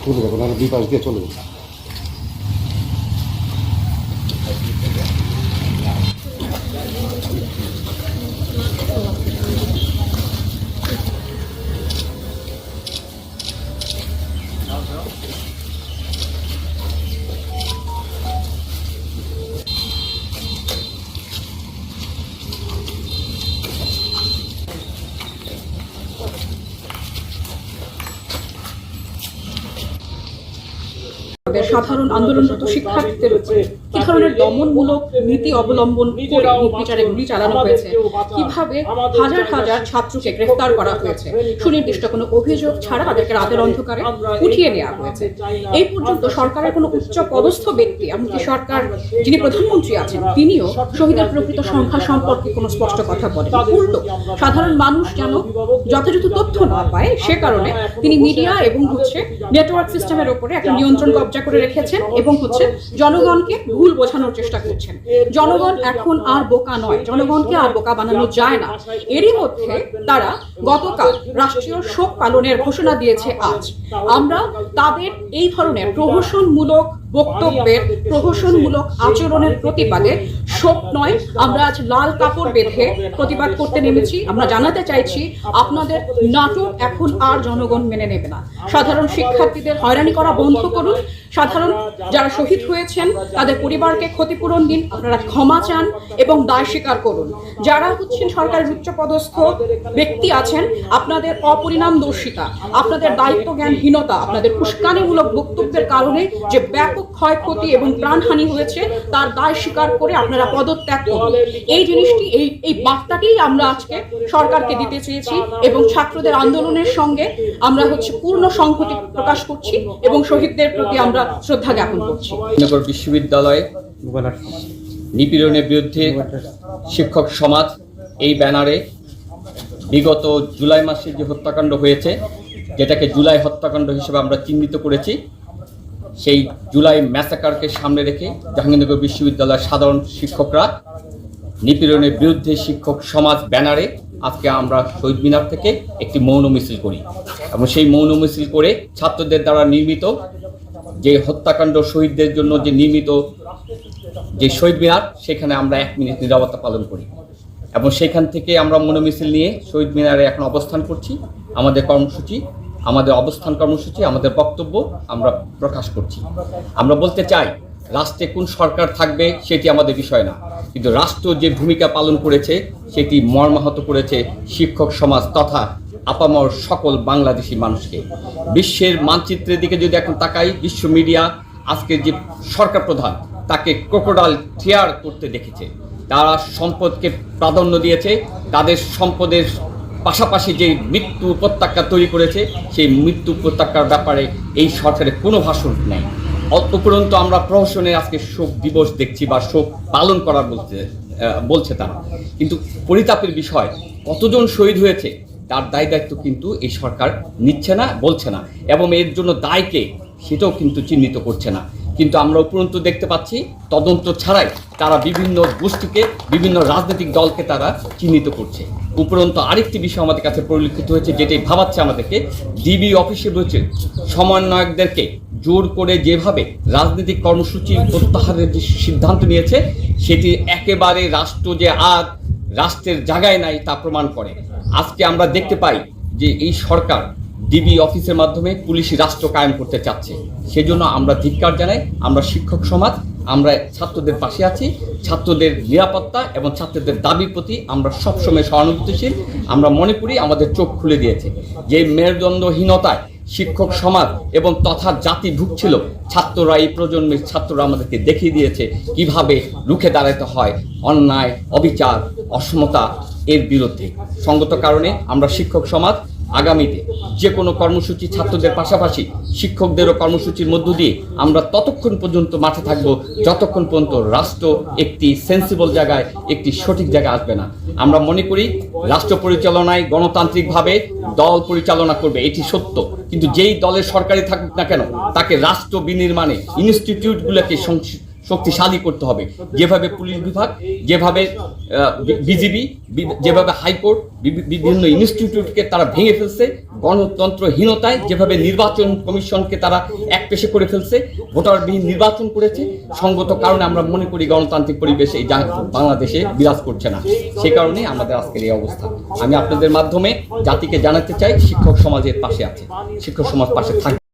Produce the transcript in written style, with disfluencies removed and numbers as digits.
চলে যাবেন, আর দুই পাশ দিয়ে চলে যাবেন। সাধারণ আন্দোলনরত শিক্ষার্থীদের উপরে কি ধরনের দমনমূলক নীতি অবলম্বন করে বিচারে গুলি চালানো হয়েছে, কিভাবে হাজার হাজার ছাত্রকে গ্রেফতার করা হয়েছে, সুনির্দিষ্ট কোনো অভিযোগ ছাড়া তাদেরকে রাতের অন্ধকারে উঠিয়ে নেওয়া হয়েছে। এই পর্যন্ত সরকারের কোনো উচ্চ পদস্থ ব্যক্তি, এমনকি সরকার যিনি প্রধানমন্ত্রী আছেন, তিনিও শহীদের প্রকৃত সংখ্যা সম্পর্কে কোনো স্পষ্ট কথা বলেন। উল্টো সাধারণ মানুষ যেন যথাযথ তথ্য না পায়, সে কারণে তিনি মিডিয়া এবং নেটওয়ার্ক সিস্টেমের উপরে একটা নিয়ন্ত্রণ কবজা করে রেখেছেন এবং জনগণকে ভুল বোঝানোর চেষ্টা করছেন। জনগণ এখন আর বোকা নয়, জনগণকে আর বোকা বানানো যায় না। এরই মধ্যে তারা গতকাল রাষ্ট্রীয় শোক পালনের ঘোষণা দিয়েছে আজ। আমরা তাদের এই ধরনের প্রহসনমূলক বক্তব্যের, প্রহসনমূলক আচরণের প্রতিবাদে শোক নয়, আমরা আজ লাল কাপড় বেঁধে প্রতিবাদ করতে নেমেছি। আমরা জানাতে চাইছি আপনাদের নাটক এখন আর জনগণ মেনে নেবে না। সাধারণ শিক্ষার্থীদের হয়রানি করা বন্ধ করুন, সাধারণ যারা শহীদ হয়েছেন তাদের পরিবারকে ক্ষতিপূরণ দিন, আপনারা ক্ষমা চান এবং দায় স্বীকার করুন। যারা সরকারের উচ্চপদস্থ ব্যক্তি আছেন, আপনাদের অপরিণামদর্শিতা, আপনাদের দায়িত্ব জ্ঞানহীনতা, আপনাদের উস্কানিমূলক বক্তব্যের কারণে যে ব্যাপক ক্ষয়ক্ষতি এবং প্রাণহানি হয়েছে তার দায় স্বীকার করে আপনারা পদত্যাগ করুন। এই জিনিসটি, এই বার্তাটি আমরা আজকে সরকারকে দিতে চেয়েছি এবং ছাত্রদের আন্দোলনের সঙ্গে আমরা পূর্ণ সংহতি প্রকাশ করছি এবং শহীদদের প্রতি আমরা শ্রদ্ধা জ্ঞাপন করছি। নগর বিশ্ববিদ্যালয়ে নিপীড়নের বিরুদ্ধে শিক্ষক সমাজ এই ব্যানারে বিগত জুলাই মাসে যে হত্যাকাণ্ড হয়েছে, যেটাকে জুলাই হত্যাকাণ্ড হিসেবে আমরা চিহ্নিত করেছি, সেই জুলাই ম্যাসাকারকে সামনে রেখে জাহাঙ্গীরনগর বিশ্ববিদ্যালয়ের সাধারণ শিক্ষকরা নিপীড়নের বিরুদ্ধে শিক্ষক সমাজ ব্যানারে আজকে আমরা শহীদ মিনার থেকে একটি মৌন মিছিল করি এবং সেই মৌন মিছিল করে ছাত্রদের দ্বারা নির্মিত যে হত্যাকাণ্ড শহীদদের জন্য যে নির্মিত যে শহীদ মিনার, সেখানে আমরা 1 মিনিট নীরবতা পালন করি এবং সেখান থেকে আমরা মৌন মিছিল নিয়ে শহীদ মিনারে এখন অবস্থান করছি। আমাদের কর্মসূচি, আমাদের অবস্থান কর্মসূচি, আমাদের বক্তব্য আমরা প্রকাশ করছি। আমরা বলতে চাই, রাষ্ট্রে কোন সরকার থাকবে সেটি আমাদের বিষয় না, কিন্তু রাষ্ট্র যে ভূমিকা পালন করেছে সেটি মর্মাহত করেছে শিক্ষক সমাজ তথা আপামর সকল বাংলাদেশি মানুষকে। বিশ্বের মানচিত্রের দিকে যদি এখন তাকাই, বিশ্ব মিডিয়া আজকে যে সরকার প্রধান তাকে ক্রোকোডাইল টিয়ার করতে দেখেছে। তারা সম্পদকে প্রাধান্য দিয়েছে, তাদের সম্পদের পাশাপাশি যে মৃত্যু উপত্যকা তৈরি করেছে, সেই মৃত্যু উপত্যকার ব্যাপারে এই সরকারের কোনো ভাষণ নেই। উপরন্তু আমরা প্রহসনের আজকে শোক দিবস দেখছি বা শোক পালন করার বলছে তারা, কিন্তু পরিতাপের বিষয় কতজন শহীদ হয়েছে তার দায় দায়িত্ব কিন্তু এই সরকার নিচ্ছে না, বলছে না, এবং এর জন্য দায়কে সেটাও কিন্তু চিহ্নিত করছে না। কিন্তু আমরা উপরন্তু দেখতে পাচ্ছি তদন্ত ছাড়াই তারা বিভিন্ন গোষ্ঠীকে, বিভিন্ন রাজনৈতিক দলকে তারা চিহ্নিত করছে। উপরন্তু আরেকটি বিষয় আমাদের কাছে পরিলক্ষিত হয়েছে, যেটি ভাবাচ্ছে আমাদেরকে, ডিবি অফিসে রয়েছে সমন্বয়কদেরকে জোর করে যেভাবে রাজনৈতিক কর্মসূচি প্রত্যাহারের যে সিদ্ধান্ত নিয়েছে, সেটি একেবারে রাষ্ট্র যে আর রাষ্ট্রের জায়গায় নাই তা প্রমাণ করে। আজকে আমরা দেখতে পাই যে এই সরকার ডিবি অফিসের মাধ্যমে পুলিশি রাষ্ট্র কায়েম করতে চাচ্ছে। সেজন্য আমরা ধিক্কার জানাই। আমরা শিক্ষক সমাজ, আমরা ছাত্রদের পাশে আছি। ছাত্রদের নিরাপত্তা এবং ছাত্রদের দাবির প্রতি আমরা সবসময় সহানুভূতিশীল। আমরা মনে করি আমাদের চোখ খুলে দিয়েছে যে মেরুদণ্ডহীনতায় শিক্ষক সমাজ এবং তথা জাতি ভুগছিল, ছাত্ররা, এই প্রজন্মের ছাত্ররা আমাদেরকে দেখিয়ে দিয়েছে কিভাবে রুখে দাঁড়াতে হয় অন্যায়, অবিচার, অসমতা এর বিরুদ্ধে। সঙ্গত কারণে আমরা শিক্ষক সমাজ আগামীতে যে কোনো কর্মসূচি ছাত্রদের পাশাপাশি শিক্ষকদেরও কর্মসূচির মধ্য দিয়ে আমরা ততক্ষণ পর্যন্ত মাঠে থাকব যতক্ষণ পর্যন্ত রাষ্ট্র একটি সেন্সিবল জায়গায়, একটি সঠিক জায়গায় আসবে না। আমরা মনে করি রাষ্ট্র পরিচালনায় গণতান্ত্রিকভাবে দল পরিচালনা করবে, এটি সত্য, কিন্তু যেই দলের সরকারি থাকুক না কেন তাকে রাষ্ট্র বিনির্মাণে ইনস্টিটিউটগুলোকে শক্তিশালী করতে হবে। যেভাবে পুলিশ বিভাগ, যেভাবে বিজিবি, যেভাবে হাইকোর্ট বিভিন্ন ইনস্টিটিউটকে তারা ভেঙে ফেলছে, গণতন্ত্রহীনতায় যেভাবে নির্বাচন কমিশনকে তারা একপেশে করে ফেলছে, ভোটারবিহীন নির্বাচন করেছে, সঙ্গত কারণে আমরা মনে করি গণতান্ত্রিক পরিবেশ এই বাংলাদেশে বিরাজ করছে না। সে কারণে আমাদের আজকের এই অবস্থা। আমি আপনাদের মাধ্যমে জাতিকে জানাতে চাই, শিক্ষক সমাজের পাশে আছে, শিক্ষক সমাজ পাশে থাকবে।